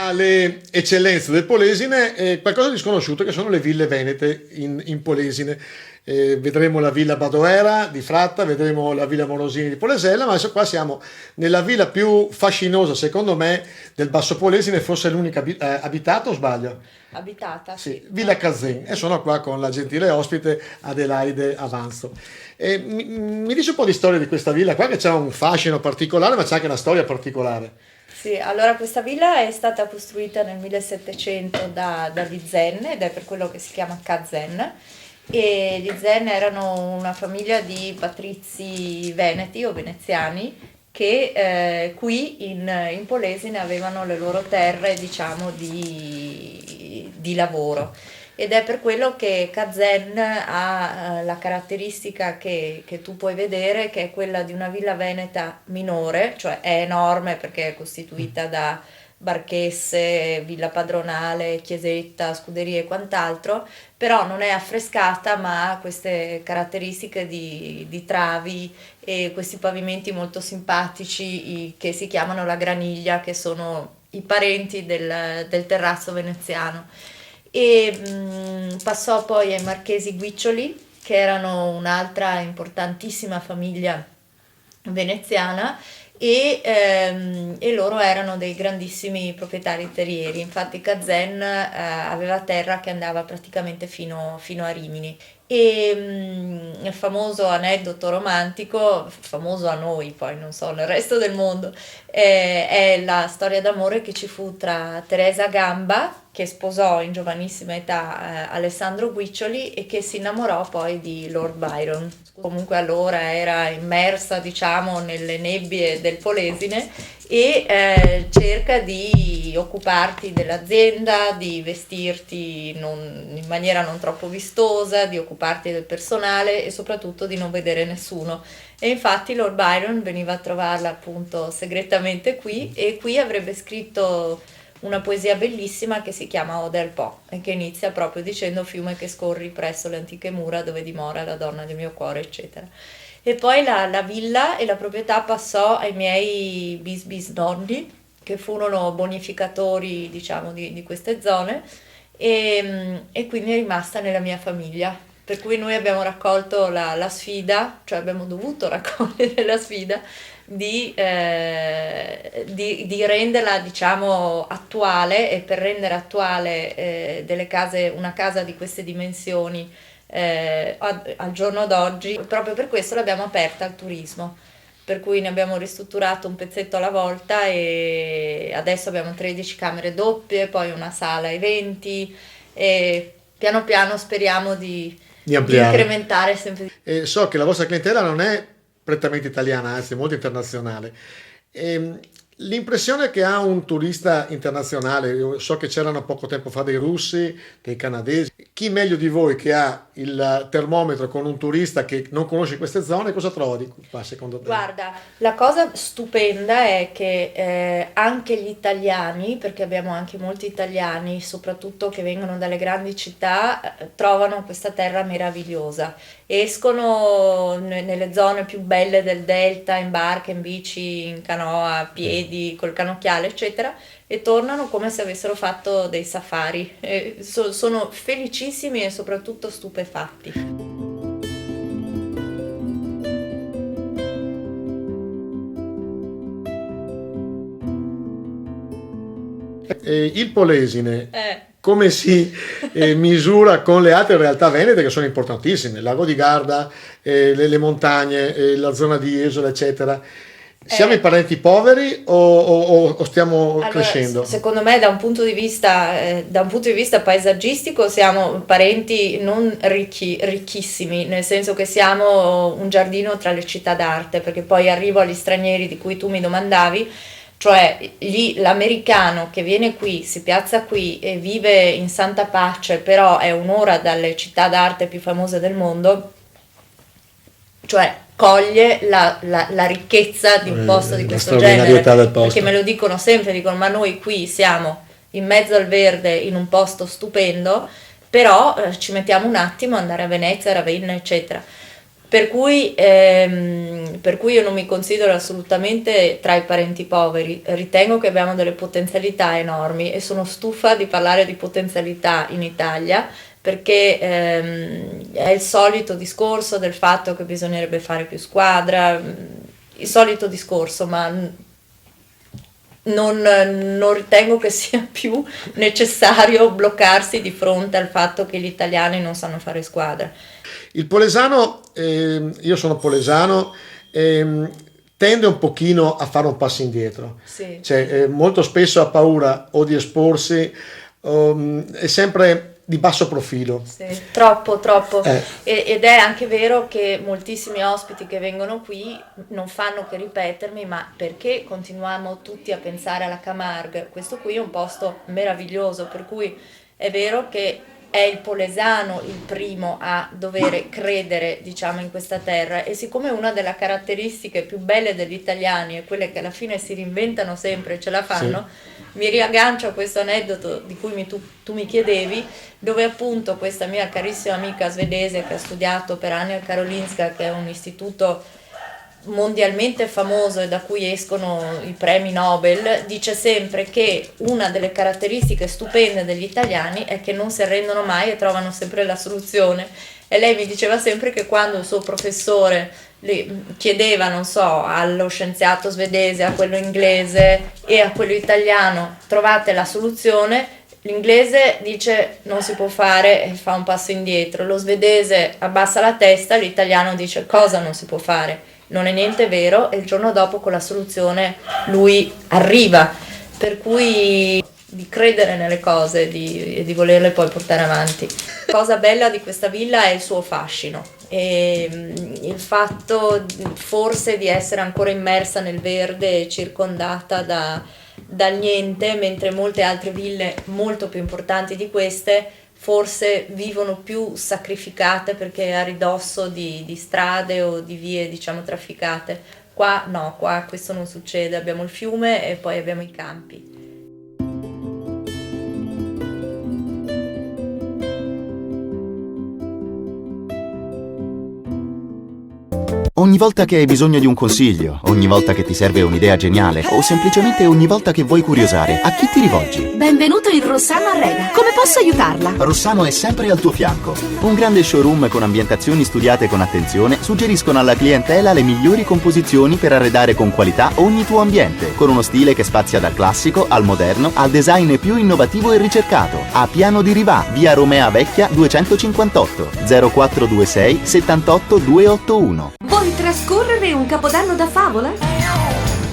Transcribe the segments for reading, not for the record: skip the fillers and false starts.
tra le eccellenze del Polesine qualcosa di sconosciuto che sono le ville venete in Polesine. Vedremo la Villa Badoera di Fratta, vedremo la Villa Morosini di Polesella, ma adesso qua siamo nella villa più fascinosa, secondo me, del Basso Polesine, forse l'unica abitata o sbaglio? Abitata, Sì, sì. Villa Casen, e sono qua con la gentile ospite Adelaide Avanzo. Mi dice un po' di storia di questa villa qua, che c'ha un fascino particolare, ma c'è anche una storia particolare. Sì, allora questa villa è stata costruita nel 1700 dagli Zen ed è per quello che si chiama Kazen. E gli Zen erano una famiglia di patrizi veneti o veneziani che qui in Polesine avevano le loro terre, diciamo, di lavoro. Ed è per quello che Kazen ha la caratteristica che tu puoi vedere, che è quella di una villa veneta minore, cioè è enorme perché è costituita da barchesse, villa padronale, chiesetta, scuderie e quant'altro, però non è affrescata ma ha queste caratteristiche di travi e questi pavimenti molto simpatici che si chiamano la graniglia, che sono i parenti del terrazzo veneziano. E passò poi ai Marchesi Guiccioli, che erano un'altra importantissima famiglia veneziana e loro erano dei grandissimi proprietari terrieri. Infatti Kazen aveva terra che andava praticamente fino a Rimini. E il famoso aneddoto romantico, famoso a noi poi, non so, nel resto del mondo, è la storia d'amore che ci fu tra Teresa Gamba, che sposò in giovanissima età Alessandro Guiccioli e che si innamorò poi di Lord Byron. Comunque allora era immersa, diciamo, nelle nebbie del Polesine e cerca di occuparti dell'azienda, di vestirti in maniera non troppo vistosa, di occuparti del personale e soprattutto di non vedere nessuno. E infatti Lord Byron veniva a trovarla appunto segretamente qui e qui avrebbe scritto una poesia bellissima che si chiama Ode al Po e che inizia proprio dicendo: fiume che scorri presso le antiche mura dove dimora la donna del mio cuore, eccetera. E poi la villa e la proprietà passò ai miei bisnonni, che furono bonificatori, diciamo, di queste zone, e quindi è rimasta nella mia famiglia. Per cui noi abbiamo raccolto la sfida, cioè abbiamo dovuto raccogliere la sfida di renderla, diciamo, attuale, e per rendere attuale delle case, una casa di queste dimensioni al giorno d'oggi, proprio per questo l'abbiamo aperta al turismo. Per cui ne abbiamo ristrutturato un pezzetto alla volta e adesso abbiamo 13 camere doppie, poi una sala eventi e piano piano speriamo Di di ampliare. incrementare sempre di E so che la vostra clientela non è prettamente italiana, anzi è molto internazionale. E l'impressione che ha un turista internazionale, io so che c'erano poco tempo fa dei russi, dei canadesi, chi meglio di voi che ha il termometro con un turista che non conosce queste zone, cosa trova di qua secondo te? Guarda, la cosa stupenda è che anche gli italiani, perché abbiamo anche molti italiani, soprattutto che vengono dalle grandi città, trovano questa terra meravigliosa. Escono nelle zone più belle del delta, in barca, in bici, in canoa, a piedi, col canocchiale, eccetera, e tornano come se avessero fatto dei safari. Sono felicissimi e soprattutto stupefatti. Il Polesine, Eh. come si misura con le altre realtà venete che sono importantissime, il lago di Garda, le montagne, la zona di Isola, eccetera. Siamo i Eh, parenti poveri o stiamo allora, crescendo? secondo me da un punto di vista paesaggistico siamo parenti non ricchissimi, nel senso che siamo un giardino tra le città d'arte, perché poi arrivo agli stranieri di cui tu mi domandavi, cioè l'americano che viene qui, si piazza qui e vive in santa pace, però è un'ora dalle città d'arte più famose del mondo, cioè coglie la ricchezza di un posto di La questo straordinarietà genere, del perché me posto. lo dicono sempre, dicono ma noi qui siamo in mezzo al verde in un posto stupendo, però ci mettiamo un attimo ad andare a Venezia, Ravenna, eccetera. Per cui io non mi considero assolutamente tra i parenti poveri, ritengo che abbiamo delle potenzialità enormi e sono stufa di parlare di potenzialità in Italia, perché è il solito discorso del fatto che bisognerebbe fare più squadra, il solito discorso, ma non ritengo che sia più necessario bloccarsi di fronte al fatto che gli italiani non sanno fare squadra. Il polesano, io sono polesano, tende un pochino a fare un passo indietro. Sì. Cioè, molto spesso ha paura o di esporsi, è sempre di basso profilo. Sì, troppo. Ed è anche vero che moltissimi ospiti che vengono qui non fanno che ripetermi, ma perché continuiamo tutti a pensare alla Camargue? Questo qui è un posto meraviglioso, per cui è vero che è il polesano il primo a dover credere, diciamo, in questa terra, e siccome una delle caratteristiche più belle degli italiani è quelle che alla fine si reinventano sempre e ce la fanno, sì. Mi riaggancio a questo aneddoto di cui tu mi chiedevi, dove appunto questa mia carissima amica svedese che ha studiato per anni al Karolinska, che è un istituto mondialmente famoso e da cui escono i premi Nobel, dice sempre che una delle caratteristiche stupende degli italiani è che non si arrendono mai e trovano sempre la soluzione. E lei mi diceva sempre che quando il suo professore le chiedeva, non so, allo scienziato svedese, a quello inglese e a quello italiano, trovate la soluzione, l'inglese dice non si può fare e fa un passo indietro, lo svedese abbassa la testa, l'italiano dice cosa non si può fare. Non è niente vero, e il giorno dopo con la soluzione lui arriva, per cui di credere nelle cose e di volerle poi portare avanti. La cosa bella di questa villa è il suo fascino e il fatto forse di essere ancora immersa nel verde e circondata dal niente, mentre molte altre ville molto più importanti di queste forse vivono più sacrificate perché a ridosso di strade o di vie, diciamo, trafficate. Qua no, qua questo non succede, abbiamo il fiume e poi abbiamo i campi. Ogni volta che hai bisogno di un consiglio, ogni volta che ti serve un'idea geniale o semplicemente ogni volta che vuoi curiosare, a chi ti rivolgi? Benvenuto in Rossano a Rega. Come posso aiutarla? Rossano è sempre al tuo fianco. Un grande showroom con ambientazioni studiate con attenzione suggeriscono alla clientela le migliori composizioni per arredare con qualità ogni tuo ambiente, con uno stile che spazia dal classico al moderno al design più innovativo e ricercato. A Piano di Rivà, via Romea Vecchia 258 0426 78 281. Vuoi trascorrere un capodanno da favola?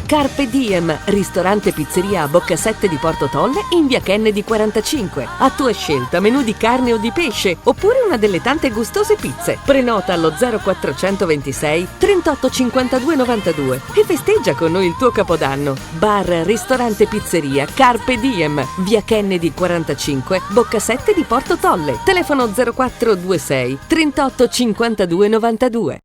Carpe Diem, ristorante pizzeria a Bocca 7 di Porto Tolle in via Kennedy 45. A tua scelta menù di carne o di pesce oppure una delle tante gustose pizze. Prenota allo 0426 38 52 92 e festeggia con noi il tuo capodanno. Bar, ristorante pizzeria Carpe Diem, via Kennedy 45, Bocca 7 di Porto Tolle. Telefono 0426 38 52 92.